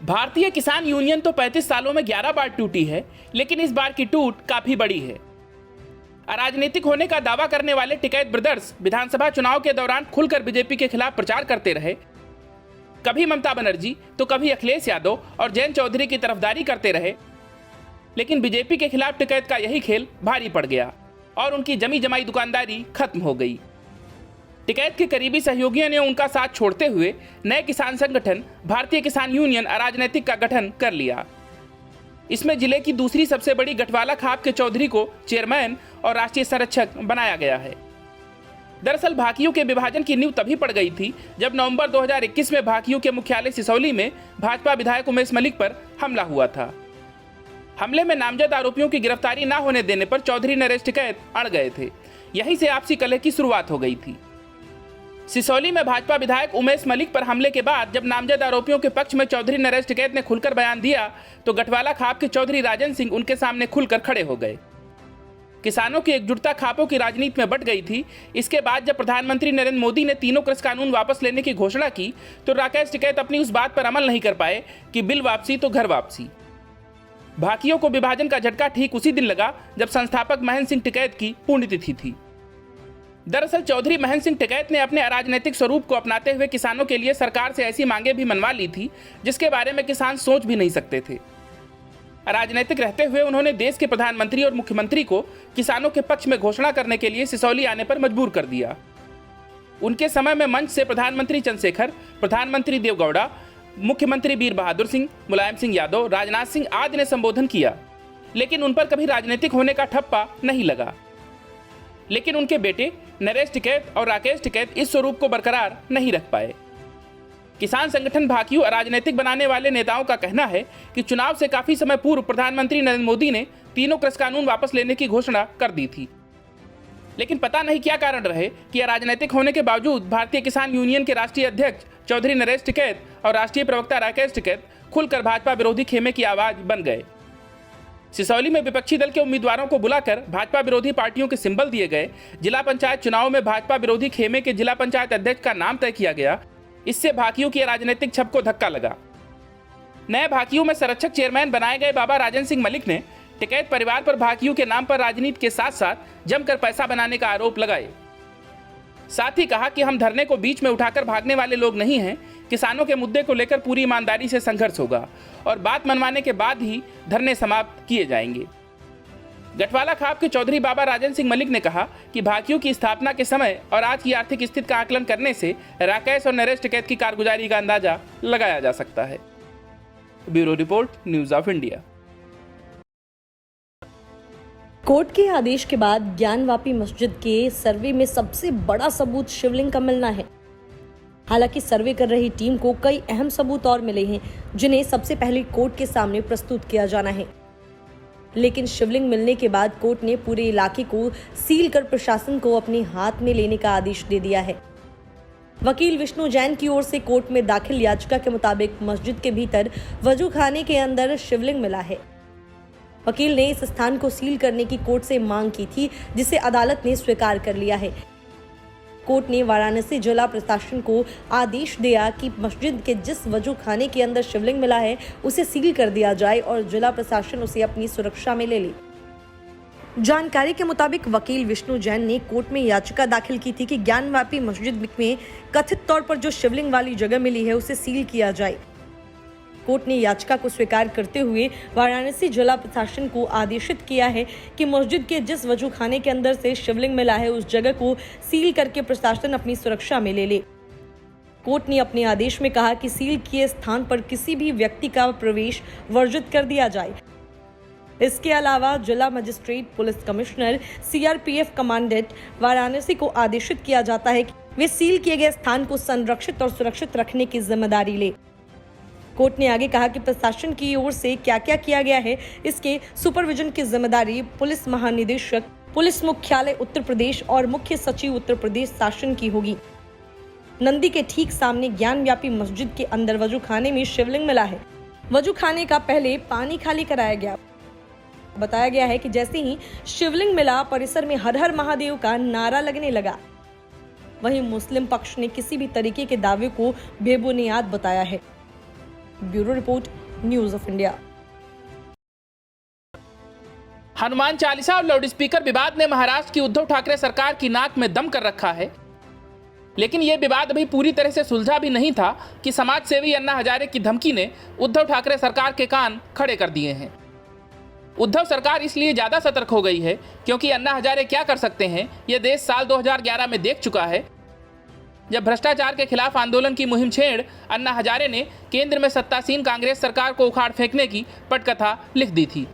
भारतीय किसान यूनियन तो 35 सालों में 11 बार टूटी है, लेकिन इस बार की टूट काफी बड़ी है। अराजनीतिक होने का दावा करने वाले टिकैत ब्रदर्स विधानसभा चुनाव के दौरान खुलकर बीजेपी के खिलाफ प्रचार करते रहे। कभी ममता बनर्जी तो कभी अखिलेश यादव और जयंत चौधरी की तरफदारी करते रहे, लेकिन बीजेपी के खिलाफ टिकैत का यही खेल भारी पड़ गया और उनकी जमी जमाई दुकानदारी खत्म हो गई। टिकैत के करीबी सहयोगियों ने उनका साथ छोड़ते हुए नए किसान संगठन भारतीय किसान यूनियन अराजनैतिक का गठन कर लिया। इसमें जिले की दूसरी सबसे बड़ी गठवाला खाप के चौधरी को चेयरमैन और राष्ट्रीय संरक्षक बनाया गया है। दरअसल भाकियू के विभाजन की नींव तभी पड़ गई थी जब नवंबर 2021 में भाकियू के मुख्यालय सिसौली में भाजपा विधायक उमेश मलिक पर हमला हुआ था। हमले में नामजद आरोपियों की गिरफ्तारी न होने देने पर चौधरी नरेश टिकैत अड़ गए थे। यहीं से आपसी कलह की शुरुआत हो गई थी। सिसौली में भाजपा विधायक उमेश मलिक पर हमले के बाद जब नामजद आरोपियों के पक्ष में चौधरी नरेश टिकैत ने खुलकर बयान दिया तो गठवाला खाप के चौधरी राजन सिंह उनके सामने खुलकर खड़े हो गए। किसानों की एकजुटता खापों की राजनीति में बट गई थी। इसके बाद जब प्रधानमंत्री नरेंद्र मोदी ने तीनों कृषि कानून वापस लेने की घोषणा की तो राकेश टिकैत अपनी उस बात पर अमल नहीं कर पाए कि बिल वापसी तो घर वापसी। भाकियों को विभाजन का झटका ठीक उसी दिन लगा जब संस्थापक महेंद्र सिंह टिकैत की पुण्यतिथि थी। दरअसल चौधरी महेंद्र सिंह टिकैत ने अपने अराजनीतिक स्वरूप को अपनाते हुए किसानों के लिए सरकार से ऐसी मांगे भी मनवा ली थी जिसके बारे में किसान सोच भी नहीं सकते थे। अराजनीतिक रहते हुए उन्होंने देश के प्रधानमंत्री और मुख्यमंत्री को किसानों के पक्ष में घोषणा करने के लिए सिसौली आने पर मजबूर कर दिया। उनके समय में मंच से प्रधानमंत्री चंद्रशेखर, प्रधानमंत्री देवगौड़ा, मुख्यमंत्री वीर बहादुर सिंह, मुलायम सिंह यादव, राजनाथ सिंह आदि ने संबोधन किया, लेकिन उन पर कभी राजनीतिक होने का ठप्पा नहीं लगा। लेकिन उनके बेटे नरेश टिकैत और राकेश टिकैत इस स्वरूप को बरकरार नहीं रख पाए। किसान संगठन भाकियू अराजनीतिक बनाने वाले नेताओं का कहना है कि चुनाव से काफी समय पूर्व प्रधानमंत्री नरेंद्र मोदी ने तीनों कृषि कानून वापस लेने की घोषणा कर दी थी, लेकिन पता नहीं क्या कारण रहे कि अराजनीतिक होने के बावजूद भारतीय किसान यूनियन के राष्ट्रीय अध्यक्ष चौधरी नरेश टिकैत और राष्ट्रीय प्रवक्ता राकेश टिकैत खुलकर भाजपा विरोधी खेमे की आवाज बन गए। सिसौली में विपक्षी दल के उम्मीदवारों को बुलाकर भाजपा विरोधी पार्टियों के सिंबल दिए गए। जिला पंचायत चुनाव में भाजपा विरोधी खेमे के जिला पंचायत अध्यक्ष का नाम तय किया गया। इससे भाकियू की राजनीतिक छप को धक्का लगा। नए भाकियू में संरक्षक चेयरमैन बनाए गए बाबा राजन सिंह मलिक ने टिकैत परिवार पर भाकियू के नाम पर राजनीति के साथ साथ जमकर पैसा बनाने का आरोप लगाए। साथ ही कहा कि हम धरने को बीच में उठाकर भागने वाले लोग नहीं हैं। किसानों के मुद्दे को लेकर पूरी ईमानदारी से संघर्ष होगा और बात मनवाने के बाद ही धरने समाप्त किए जाएंगे। गठवाला खाप के चौधरी बाबा राजन सिंह मलिक ने कहा कि भाकियू की स्थापना के समय और आज की आर्थिक स्थिति का आकलन करने से राकेश और नरेश टिकैत की कारगुजारी का अंदाजा लगाया जा सकता है। Bureau report, news of India. Court के आदेश के बाद ज्ञानवापी मस्जिद के सर्वे में सबसे बड़ा सबूत शिवलिंग का मिलना है। हालांकि सर्वे कर रही टीम को कई अहम सबूत और मिले हैं जिन्हें सबसे पहले कोर्ट के सामने प्रस्तुत किया जाना है, लेकिन शिवलिंग मिलने के बाद कोर्ट ने पूरे इलाके को सील कर प्रशासन को अपने हाथ में लेने का आदेश दे दिया है। वकील विष्णु जैन की ओर से कोर्ट में दाखिल याचिका के मुताबिक मस्जिद के भीतर वजू खाने के अंदर शिवलिंग मिला है। वकील ने इस स्थान को सील करने की कोर्ट से मांग की थी, जिसे अदालत ने स्वीकार कर लिया है। कोर्ट ने वाराणसी जिला प्रशासन को आदेश दिया कि मस्जिद के जिस वजू खाने के अंदर शिवलिंग मिला है उसे सील कर दिया जाए और जिला प्रशासन उसे अपनी सुरक्षा में ले ले। जानकारी के मुताबिक वकील विष्णु जैन ने कोर्ट में याचिका दाखिल की थी कि ज्ञानवापी मस्जिद में कथित तौर पर जो शिवलिंग वाली जगह मिली है उसे सील किया जाए। कोर्ट ने याचिका को स्वीकार करते हुए वाराणसी जिला प्रशासन को आदेशित किया है कि मस्जिद के जिस वजू खाने के अंदर से शिवलिंग मिला है उस जगह को सील करके प्रशासन अपनी सुरक्षा में ले ले। कोर्ट ने अपने आदेश में कहा कि सील किए स्थान पर किसी भी व्यक्ति का प्रवेश वर्जित कर दिया जाए। इसके अलावा जिला magistrate, police commissioner, CRPF commandant Varanasi को आदेशित किया जाता है कि वे सील किए गए स्थान को संरक्षित और सुरक्षित रखने की जिम्मेदारी ले। कोर्ट ने आगे कहा कि प्रशासन की ओर से क्या क्या किया गया है इसके सुपरविजन की जिम्मेदारी पुलिस महानिदेशक, पुलिस मुख्यालय उत्तर प्रदेश और मुख्य सचिव उत्तर प्रदेश शासन की होगी। नंदी के ठीक सामने ज्ञानव्यापी मस्जिद के अंदर वजू खाने में शिवलिंग मिला है। वजू खाने का पहले पानी खाली कराया गया। बताया गया है कि जैसे ही शिवलिंग मिला परिसर में हर हर महादेव का नारा लगने लगा। वहीं मुस्लिम पक्ष ने किसी भी तरीके के दावे को बेबुनियाद बताया है। Bureau report, news of India. Hanuman Chalisa और लाउड स्पीकर विवाद ने महाराष्ट्र की उद्धव ठाकरे सरकार की नाक में दम कर रखा है। लेकिन यह विवाद अभी पूरी तरह से सुलझा भी नहीं था कि समाज सेवी अन्ना हजारे की धमकी ने उद्धव ठाकरे सरकार के कान खड़े कर दिए हैं। उद्धव सरकार इसलिए ज्यादा सतर्क हो गई है क्योंकि अन्ना हजारे क्या कर सकते हैं यह देश साल 2011 में देख चुका है, जब भ्रष्टाचार के खिलाफ आंदोलन की मुहिम छेड़ अन्ना हजारे ने केंद्र में सत्तासीन कांग्रेस सरकार को उखाड़ फेंकने की पटकथा लिख दी थी।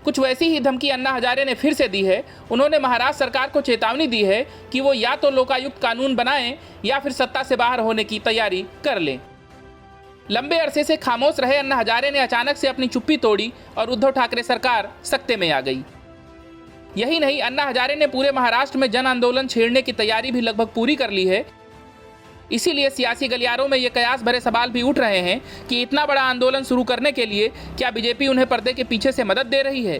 कुछ वैसी ही धमकी अन्ना हजारे ने फिर से दी है। उन्होंने महाराष्ट्र सरकार को चेतावनी दी है कि वो या तो लोकायुक्त कानून बनाएं या फिर सत्ता से बाहर होने की तैयारी कर लें। लंबे अरसे से खामोश रहे अन्ना हजारे ने अचानक से अपनी चुप्पी तोड़ी और उद्धव ठाकरे सरकार सत्ते में आ गई। यही नहीं, अन्ना हजारे ने पूरे महाराष्ट्र में जन आंदोलन छेड़ने की तैयारी भी लगभग पूरी कर ली है। इसीलिए सियासी गलियारों में ये कयास भरे सवाल भी उठ रहे हैं कि इतना बड़ा आंदोलन शुरू करने के लिए क्या बीजेपी उन्हें पर्दे के पीछे से मदद दे रही है।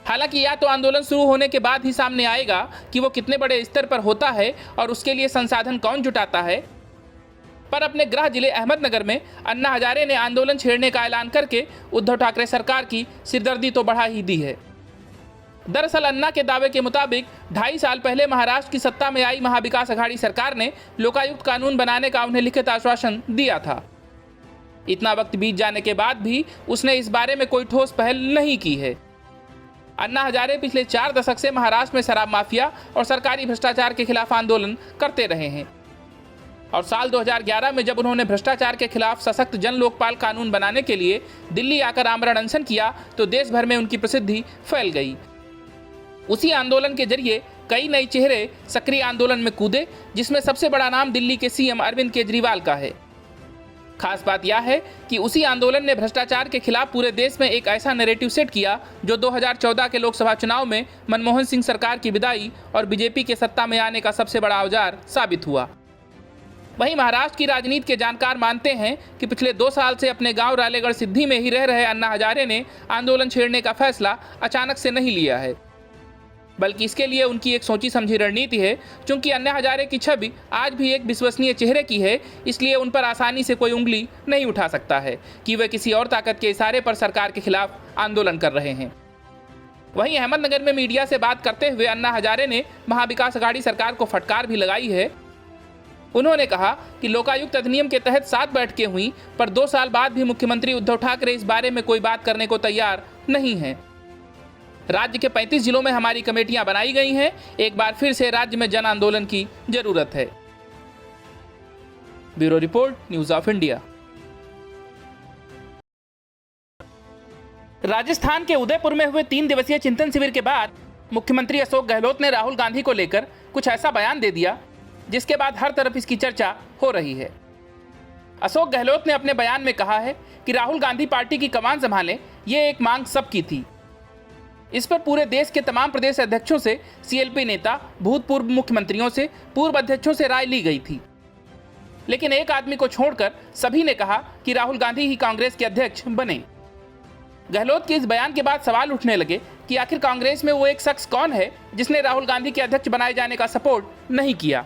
हालांकि या तो आंदोलन शुरू होने के बाद ही सामने आएगा कि वो कितने बड़े स्तर पर होता है और उसके लिए संसाधन कौन जुटाता है, पर अपने गृह जिले अहमदनगर में अन्ना हजारे ने आंदोलन छेड़ने का ऐलान करके उद्धव ठाकरे सरकार की सिरदर्दी तो बढ़ा ही दी है। दरअसल अन्ना के दावे के मुताबिक 2.5 साल पहले महाराष्ट्र की सत्ता में आई महाविकास अघाड़ी सरकार ने लोकायुक्त कानून बनाने का उन्हें लिखित आश्वासन दिया था। इतना वक्त बीत जाने के बाद भी उसने इस बारे में कोई ठोस पहल नहीं की है। अन्ना हजारे पिछले 4 दशक से महाराष्ट्र में शराब माफिया और सरकारी भ्रष्टाचार के खिलाफ आंदोलन करते रहे हैं और साल 2011 में जब उन्होंने भ्रष्टाचार के खिलाफ सशक्त जन लोकपाल कानून बनाने के लिए दिल्ली आकर आमरण अनशन किया तो देश भर में उनकी प्रसिद्धि फैल गई। उसी आंदोलन के जरिए कई नए चेहरे सक्रिय आंदोलन में कूदे, जिसमें सबसे बड़ा नाम दिल्ली के सीएम अरविंद केजरीवाल का है। खास बात यह है कि उसी आंदोलन ने भ्रष्टाचार के खिलाफ पूरे देश में एक ऐसा नैरेटिव सेट किया जो 2014 के लोकसभा चुनाव में मनमोहन सिंह सरकार की विदाई और बीजेपी के सत्ता में आने का सबसे बड़ा औजार साबित हुआ। वहीं महाराष्ट्र की राजनीति के जानकार मानते हैं कि पिछले 2 साल से अपने गांव रालेगढ़ सिद्धि में ही रह रहे अन्ना हजारे ने आंदोलन छेड़ने का फैसला अचानक से नहीं लिया है, बल्कि इसके लिए उनकी एक सोची समझी रणनीति है। चूंकि अन्ना हजारे की छवि आज भी एक विश्वसनीय चेहरे की है, इसलिए उन पर आसानी से कोई उंगली नहीं उठा सकता है कि वे किसी और ताकत के इशारे पर सरकार के खिलाफ आंदोलन कर रहे हैं। वहीं अहमदनगर में मीडिया से बात करते हुए अन्ना हजारे ने महाविकास अघाड़ी सरकार को फटकार भी लगाई है। उन्होंने कहा कि लोकायुक्त अधिनियम के तहत 7 बैठकें हुई, पर 2 साल बाद भी मुख्यमंत्री उद्धव ठाकरे इस बारे में कोई बात करने को तैयार नहीं है। राज्य के 35 जिलों में हमारी कमेटियां बनाई गई हैं। एक बार फिर से राज्य में जन आंदोलन की जरूरत है। Bureau report, news of India. Rajasthan के उदयपुर में हुए 3 दिवसीय चिंतन शिविर के बाद मुख्यमंत्री अशोक गहलोत ने राहुल गांधी को लेकर कुछ ऐसा बयान दे दिया जिसके बाद हर तरफ इसकी चर्चा हो रही है। अशोक गहलोत ने अपने बयान में कहा है कि राहुल गांधी पार्टी की कमान संभालें, ये एक मांग सबकी थी। इस पर पूरे देश के तमाम प्रदेश अध्यक्षों से, सीएलपी नेता, भूतपूर्व मुख्यमंत्रियों से, पूर्व अध्यक्षों से राय ली गई थी, लेकिन एक आदमी को छोड़कर सभी ने कहा कि राहुल गांधी ही कांग्रेस के अध्यक्ष बने। गहलोत के इस बयान के बाद सवाल उठने लगे कि आखिर कांग्रेस में वो एक शख्स कौन है जिसने राहुल गांधी के अध्यक्ष बनाए जाने का सपोर्ट नहीं किया।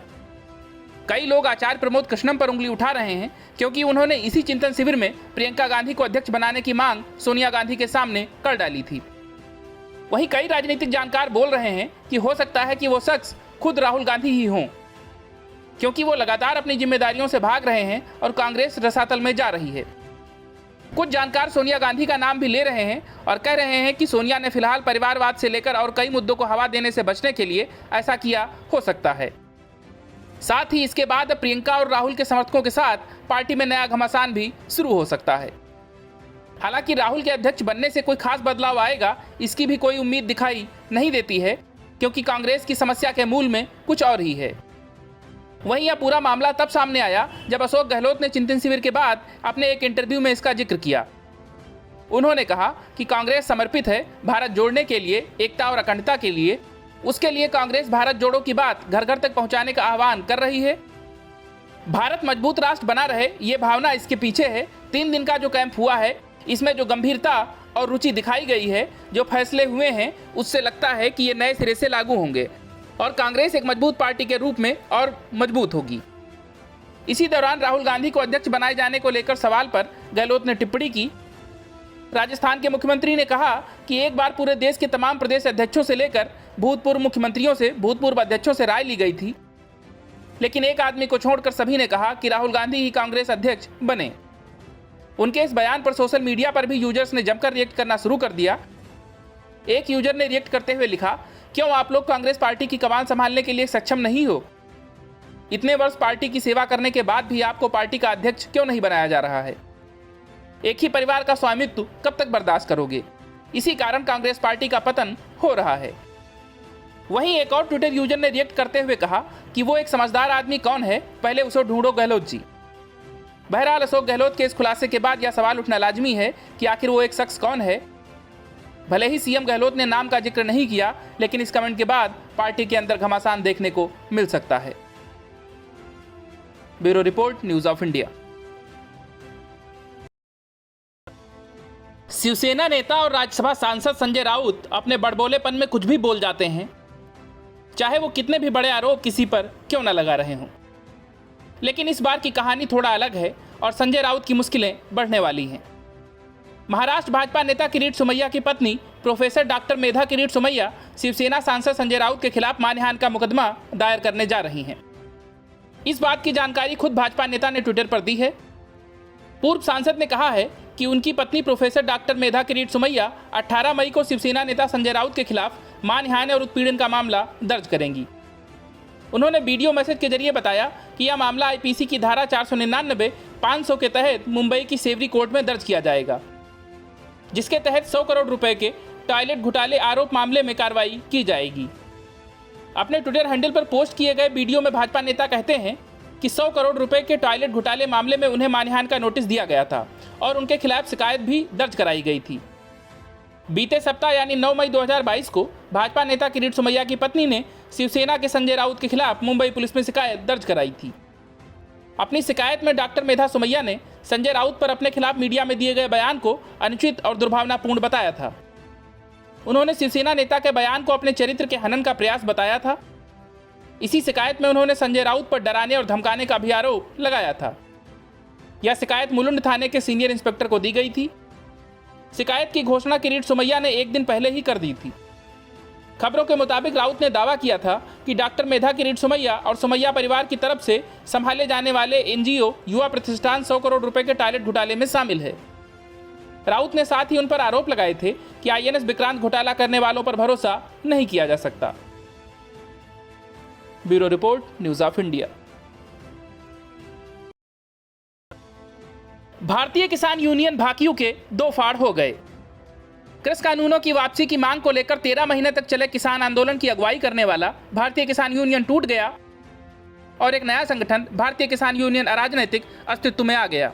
कई लोग आचार्य प्रमोद कृष्णम पर उंगली उठा रहे हैं क्योंकि उन्होंने इसी चिंतन शिविर में प्रियंका गांधी को अध्यक्ष बनाने की मांग सोनिया गांधी के सामने कर डाली थी। वहीं कई राजनीतिक जानकार बोल रहे हैं कि हो सकता है कि वो शख्स खुद राहुल गांधी ही हों, क्योंकि वो लगातार अपनी जिम्मेदारियों से भाग रहे हैं और कांग्रेस रसातल में जा रही है। कुछ जानकार सोनिया गांधी का नाम भी ले रहे हैं और कह रहे हैं कि सोनिया ने फिलहाल परिवारवाद से लेकर और कई मुद्दों को हवा देने से बचने के लिए ऐसा किया हो सकता है। साथ ही इसके बाद प्रियंका और राहुल के समर्थकों के साथ पार्टी में नया घमासान भी शुरू हो सकता है। हालांकि राहुल के अध्यक्ष बनने से कोई खास बदलाव आएगा, इसकी भी कोई उम्मीद दिखाई नहीं देती है, क्योंकि कांग्रेस की समस्या के मूल में कुछ और ही है। वहीं यह पूरा मामला तब सामने आया जब अशोक गहलोत ने चिंतन शिविर के बाद अपने एक इंटरव्यू में इसका जिक्र किया। उन्होंने कहा कि कांग्रेस समर्पित है भारत जोड़ने के लिए, एकता और अखंडता के लिए। उसके लिए कांग्रेस भारत जोड़ो की बात घर घर तक पहुंचाने का आह्वान कर रही है। भारत मजबूत राष्ट्र बना रहे, ये भावना इसके पीछे है। 3 दिन का जो कैंप हुआ है, इसमें जो गंभीरता और रुचि दिखाई गई है, जो फैसले हुए हैं, उससे लगता है कि ये नए सिरे से लागू होंगे और कांग्रेस एक मजबूत पार्टी के रूप में और मजबूत होगी। इसी दौरान राहुल गांधी को अध्यक्ष बनाए जाने को लेकर सवाल पर गहलोत ने टिप्पणी की। राजस्थान के मुख्यमंत्री ने कहा कि एक बार पूरे देश के तमाम प्रदेश अध्यक्षों से लेकर भूतपूर्व मुख्यमंत्रियों से, भूतपूर्व अध्यक्षों से राय ली गई थी, लेकिन एक आदमी को छोड़कर सभी ने कहा कि राहुल गांधी ही कांग्रेस अध्यक्ष बने। उनके इस बयान पर सोशल मीडिया पर भी यूजर्स ने जमकर रिएक्ट करना शुरू कर दिया। एक यूजर ने रिएक्ट करते हुए लिखा, क्यों आप लोग कांग्रेस पार्टी की कमान संभालने के लिए सक्षम नहीं हो? इतने वर्ष पार्टी की सेवा करने के बाद भी आपको पार्टी का अध्यक्ष क्यों नहीं बनाया जा रहा है? एक ही परिवार का स्वामित्व कब तक बर्दाश्त करोगे? इसी कारण कांग्रेस पार्टी का पतन हो रहा है। वहीं एक और ट्विटर यूजर ने रिएक्ट करते हुए कहा कि वो एक समझदार आदमी कौन है, पहले उसे ढूंढो गहलोत जी। बहरहाल अशोक गहलोत के इस खुलासे के बाद यह सवाल उठना लाजमी है कि आखिर वो एक शख्स कौन है। भले ही सीएम गहलोत ने नाम का जिक्र नहीं किया, लेकिन इस कमेंट के बाद पार्टी के अंदर घमासान देखने को मिल सकता है। Bureau report, news of India. Shiv Sena नेता और राज्यसभा सांसद संजय राउत अपने बड़बोलेपन में कुछ भी बोल जाते हैं, चाहे वो कितने भी बड़े आरोप किसी पर क्यों न लगा रहे हों। लेकिन इस बार की कहानी थोड़ा अलग है और संजय राउत की मुश्किलें बढ़ने वाली हैं। महाराष्ट्र भाजपा नेता किरीट सोमैया की पत्नी प्रोफेसर डॉक्टर मेधा किरीट सोमैया शिवसेना सांसद संजय राउत के खिलाफ मानहानि का मुकदमा दायर करने जा रही हैं। इस बात की जानकारी खुद भाजपा नेता ने ट्विटर पर दी है। पूर्व सांसद ने कहा है कि उनकी पत्नी प्रोफेसर डॉक्टर मेधा किरीट सोमैया 18 मई को शिवसेना नेता संजय राउत के खिलाफ मानहानि और उत्पीड़न का मामला दर्ज करेंगी। उन्होंने वीडियो मैसेज के जरिए बताया कि यह मामला आईपीसी की धारा 499, 500 के तहत मुंबई की सेवरी कोर्ट में दर्ज किया जाएगा, जिसके तहत 100 करोड़ रुपए के टॉयलेट घोटाले आरोप मामले में कार्रवाई की जाएगी। अपने ट्विटर हैंडल पर पोस्ट किए गए वीडियो में भाजपा नेता कहते हैं कि 100 करोड़ रुपए के टॉयलेट घोटाले मामले में उन्हें मानहानि का नोटिस दिया गया था और उनके खिलाफ शिकायत भी दर्ज कराई गई थी। बीते सप्ताह यानी 9 मई 2022 को भाजपा नेता किरीट सोमैया की पत्नी ने शिवसेना के संजय राउत के खिलाफ मुंबई पुलिस में शिकायत दर्ज कराई थी। अपनी शिकायत में डॉक्टर मेधा सोमैया ने संजय राउत पर अपने खिलाफ मीडिया में दिए गए बयान को अनुचित और दुर्भावनापूर्ण बताया था। उन्होंने शिवसेना नेता के बयान को अपने चरित्र के हनन का प्रयास बताया था। इसी शिकायत में उन्होंने संजय राउत पर डराने और धमकाने का भी आरोप लगाया था। यह शिकायत मुलुंड थाने के सीनियर इंस्पेक्टर को दी गई थी। शिकायत की घोषणा किरीट सोमैया ने एक दिन पहले ही कर दी थी। खबरों के मुताबिक राउत ने दावा किया था कि डॉक्टर मेधा किरीट सोमैया और सोमैया परिवार की तरफ से संभाले जाने वाले एनजीओ युवा प्रतिष्ठान 100 करोड़ रुपए के टॉयलेट घोटाले में शामिल है। राउत ने साथ ही उन पर आरोप लगाए थे कि आईएनएस विक्रांत घोटाला करने वालों पर भरोसा नहीं किया जा सकता। Bureau report, news of India. भारतीय किसान यूनियन भाकियू के 2 फाड़ हो गए। कृषि कानूनों की वापसी की मांग को लेकर 13 महीने तक चले किसान आंदोलन की अगुवाई करने वाला भारतीय किसान यूनियन टूट गया और एक नया संगठन भारतीय किसान यूनियन अराजनैतिक अस्तित्व में आ गया।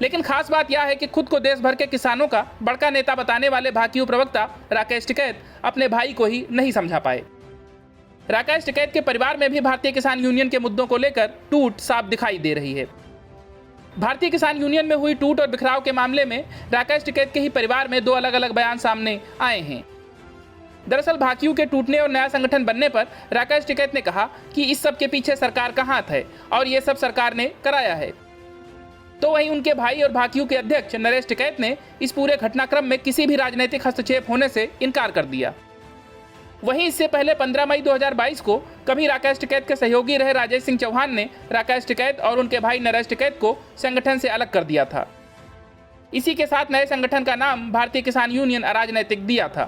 लेकिन खास बात यह है कि खुद को देश भर के किसानों का बड़का नेता बताने वाले भाकियू प्रवक्ता राकेश टिकैत अपने भाई को ही नहीं समझा पाए। राकेश टिकैत के परिवार में भी भारतीय किसान यूनियन के मुद्दों को लेकर टूट साफ दिखाई दे रही है। भारतीय किसान यूनियन में हुई टूट और बिखराव के मामले में राकेश टिकैत के ही परिवार में 2 अलग अलग बयान सामने आए हैं। दरअसल भाकियू के टूटने और नया संगठन बनने पर राकेश टिकैत ने कहा कि इस सब के पीछे सरकार का हाथ है और ये सब सरकार ने कराया है। तो वहीं उनके भाई और भाकियू के अध्यक्ष नरेश टिकैत ने इस पूरे घटनाक्रम में किसी भी राजनीतिक हस्तक्षेप होने से इनकार कर दिया। वहीं इससे पहले 15 मई 2022 को कभी राकेश टिकैत के सहयोगी रहे राजेश सिंह चौहान ने राकेश टिकैत और उनके भाई नरेश टिकैत को संगठन से अलग कर दिया था। इसी के साथ नए संगठन का नाम भारतीय किसान यूनियन अराजनैतिक दिया था।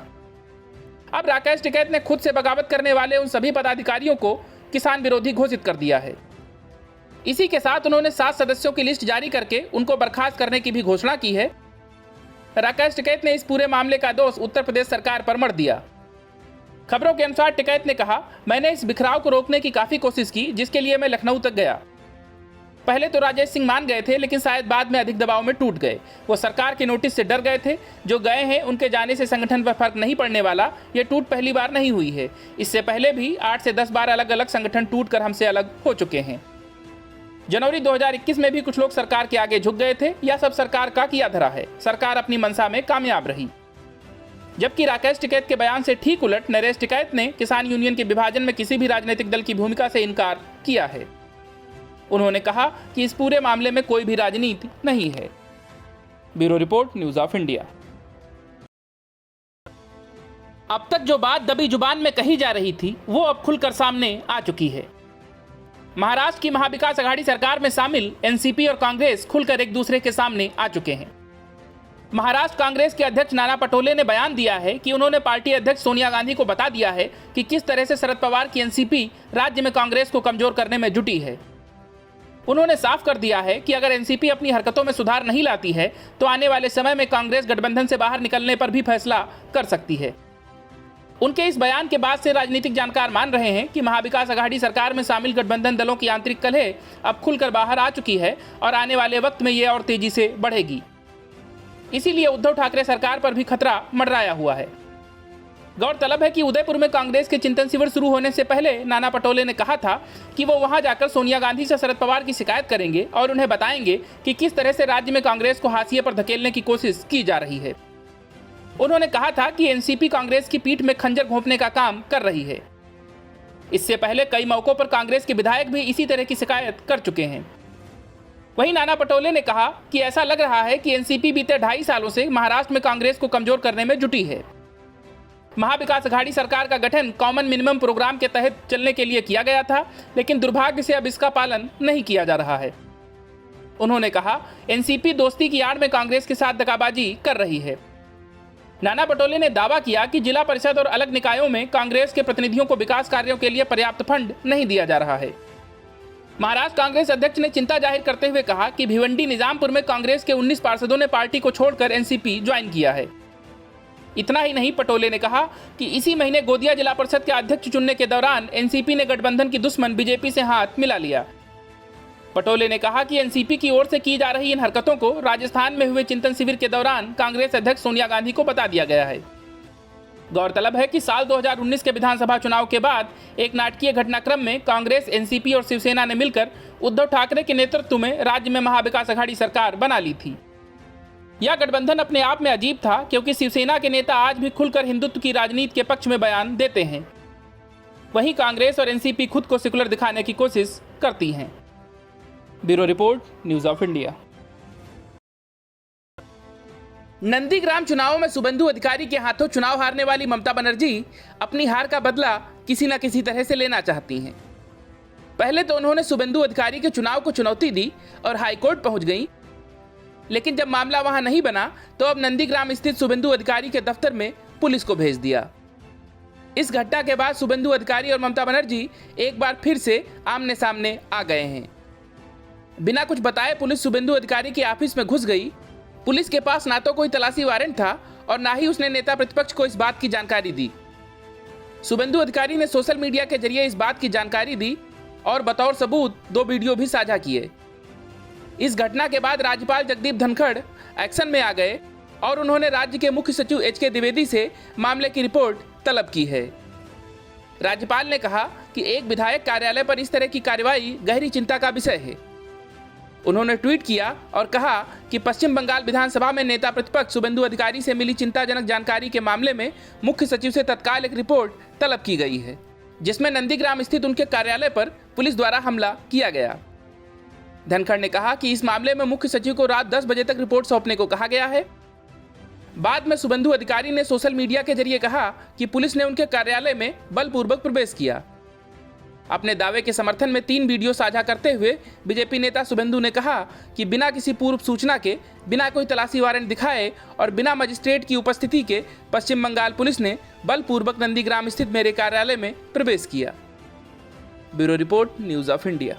अब राकेश टिकैत ने खुद से बगावत करने वाले उन सभी पदाधिकारियों को किसान विरोधी घोषित कर दिया है। इसी के साथ उन्होंने 7 सदस्यों की लिस्ट जारी करके उनको बर्खास्त करने की भी घोषणा की है। राकेश टिकैत ने इस पूरे मामले का दोष उत्तर प्रदेश सरकार पर मढ़ दिया। खबरों के अनुसार टिकैत ने कहा, मैंने इस बिखराव को रोकने की काफी कोशिश की, जिसके लिए मैं लखनऊ तक गया। पहले तो राजेश सिंह मान गए थे, लेकिन शायद बाद में अधिक दबाव में टूट गए। वो सरकार के नोटिस से डर गए थे। जो गए हैं उनके जाने से संगठन पर फर्क नहीं पड़ने वाला। ये टूट पहली बार नहीं हुई है। इससे पहले भी 8 से 10 बार अलग अलग संगठन टूट कर हमसे अलग हो चुके हैं। जनवरी 2021 में भी कुछ लोग सरकार के आगे झुक गए थे। यह सब सरकार का किया धरा है। सरकार अपनी मंशा में कामयाब रही। जबकि राकेश टिकैत के बयान से ठीक उलट नरेश टिकैत ने किसान यूनियन के विभाजन में किसी भी राजनीतिक दल की भूमिका से इनकार किया है। उन्होंने कहा कि इस पूरे मामले में कोई भी राजनीति नहीं है। Bureau report, news of India. अब तक जो बात दबी जुबान में कही जा रही थी वो अब खुलकर सामने आ चुकी है। महाराष्ट्र की महाविकास अघाड़ी सरकार में शामिल एनसीपी और कांग्रेस खुलकर एक दूसरे के सामने आ चुके हैं। महाराष्ट्र कांग्रेस के अध्यक्ष नाना पटोले ने बयान दिया है कि उन्होंने पार्टी अध्यक्ष सोनिया गांधी को बता दिया है कि किस तरह से शरद पवार की एनसीपी राज्य में कांग्रेस को कमजोर करने में जुटी है। उन्होंने साफ कर दिया है कि अगर एनसीपी अपनी हरकतों में सुधार नहीं लाती है तो आने वाले समय में कांग्रेस गठबंधन से बाहर निकलने पर भी फैसला कर सकती है। उनके इस बयान के बाद से राजनीतिक जानकार मान रहे हैं कि महाविकास अघाड़ी सरकार में शामिल गठबंधन दलों की आंतरिक कलह अब खुलकर बाहर आ चुकी है और आने वाले वक्त में यह और तेजी से बढ़ेगी। इसीलिए उद्धव ठाकरे सरकार पर भी खतरा मंडराया हुआ है। गौरतलब है कि उदयपुर में कांग्रेस के चिंतन शिविर शुरू होने से पहले नाना पटोले ने कहा था कि वो वहां जाकर सोनिया गांधी से शरद पवार की शिकायत करेंगे और उन्हें बताएंगे कि किस तरह से राज्य में कांग्रेस को हाशिए पर धकेलने की कोशिश की जा रही है। उन्होंने कहा था कि एनसीपी कांग्रेस की पीठ में खंजर घोंपने का काम कर रही है। इससे पहले कई मौकों पर कांग्रेस के विधायक भी इसी तरह की शिकायत कर चुके हैं। वहीं नाना पटोले ने कहा कि ऐसा लग रहा है कि एनसीपी बीते 2.5 सालों से महाराष्ट्र में कांग्रेस को कमजोर करने में जुटी है। महाविकास अघाड़ी सरकार का गठन कॉमन मिनिमम प्रोग्राम के तहत चलने के लिए किया गया था, लेकिन दुर्भाग्य से अब इसका पालन नहीं किया जा रहा है। उन्होंने कहा, एनसीपी दोस्ती की आड़ में कांग्रेस के साथ दगाबाजी कर रही है। नाना पटोले ने दावा किया कि जिला परिषद और अलग निकायों में कांग्रेस के प्रतिनिधियों को विकास कार्यों के लिए पर्याप्त फंड नहीं दिया जा रहा है। महाराष्ट्र कांग्रेस अध्यक्ष ने चिंता जाहिर करते हुए कहा कि भिवंडी निजामपुर में कांग्रेस के 19 पार्षदों ने पार्टी को छोड़कर एनसीपी ज्वाइन किया है। इतना ही नहीं, पटोले ने कहा कि इसी महीने गोदिया जिला परिषद के अध्यक्ष चुनने के दौरान एनसीपी ने गठबंधन की दुश्मन बीजेपी से हाथ मिला लिया। पटोले ने कहा कि एनसीपी की ओर से की जा रही इन हरकतों को राजस्थान में हुए चिंतन शिविर के दौरान कांग्रेस अध्यक्ष सोनिया गांधी को बता दिया गया है। गौरतलब है कि साल 2019 के विधानसभा चुनाव के बाद एक नाटकीय घटनाक्रम में कांग्रेस, एनसीपी और शिवसेना ने मिलकर उद्धव ठाकरे के नेतृत्व में राज्य में महाविकास अघाड़ी सरकार बना ली थी। यह गठबंधन अपने आप में अजीब था, क्योंकि शिवसेना के नेता आज भी खुलकर हिंदुत्व की राजनीति के पक्ष में बयान देते हैं। वहीं कांग्रेस और एनसीपी खुद को सेकुलर दिखाने की कोशिश करती हैं। Bureau report, news of India. Nandigram चुनाव में शुभेंदु अधिकारी के हाथों चुनाव हारने वाली ममता बनर्जी अपनी हार का बदला किसी न किसी तरह से लेना चाहती हैं। पहले तो उन्होंने शुभेंदु अधिकारी के चुनाव को चुनौती दी और हाईकोर्ट पहुंच गई, लेकिन जब मामला वहां नहीं बना तो अब नंदीग्राम स्थित शुभेंदु अधिकारी के दफ्तर में पुलिस को भेज दिया। इस घटना के बाद शुभेंदु अधिकारी और ममता बनर्जी एक बार फिर से आमने सामने आ गए हैं। बिना कुछ बताए पुलिस शुभेंदु अधिकारी के ऑफिस में घुस गई। पुलिस के पास ना तो कोई तलाशी वारंट था और ना ही उसने नेता प्रतिपक्ष को इस बात की जानकारी दी। शुभेंदु अधिकारी ने सोशल मीडिया के जरिए इस बात की जानकारी दी और बतौर सबूत 2 वीडियो भी साझा किए। इस घटना के बाद राज्यपाल जगदीप धनखड़ एक्शन में आ गए और उन्होंने राज्य के मुख्य सचिव HK द्विवेदी से मामले की रिपोर्ट तलब की है। राज्यपाल ने कहा कि एक विधायक कार्यालय पर इस तरह की कार्रवाई गहरी चिंता का विषय है। उन्होंने ट्वीट किया और कहा कि पश्चिम बंगाल विधानसभा में नेता प्रतिपक्ष शुभेंदु अधिकारी से मिली चिंताजनक जानकारी के मामले में मुख्य सचिव से तत्काल एक रिपोर्ट तलब की गई है, जिसमें नंदीग्राम स्थित उनके कार्यालय पर पुलिस द्वारा हमला किया गया। धनखड़ ने कहा कि इस मामले में मुख्य सचिव को रात 10 बजे तक रिपोर्ट सौंपने को कहा गया है। बाद में शुभेंदु अधिकारी ने सोशल मीडिया के जरिए कहा कि पुलिस ने उनके कार्यालय में बलपूर्वक प्रवेश किया। अपने दावे के समर्थन में 3 वीडियो साझा करते हुए बीजेपी नेता शुभेंदु ने कहा कि बिना किसी पूर्व सूचना के, बिना कोई तलाशी वारंट दिखाए और बिना मजिस्ट्रेट की उपस्थिति के पश्चिम बंगाल पुलिस ने बलपूर्वक नंदीग्राम स्थित मेरे कार्यालय में प्रवेश किया। Bureau report, news of India.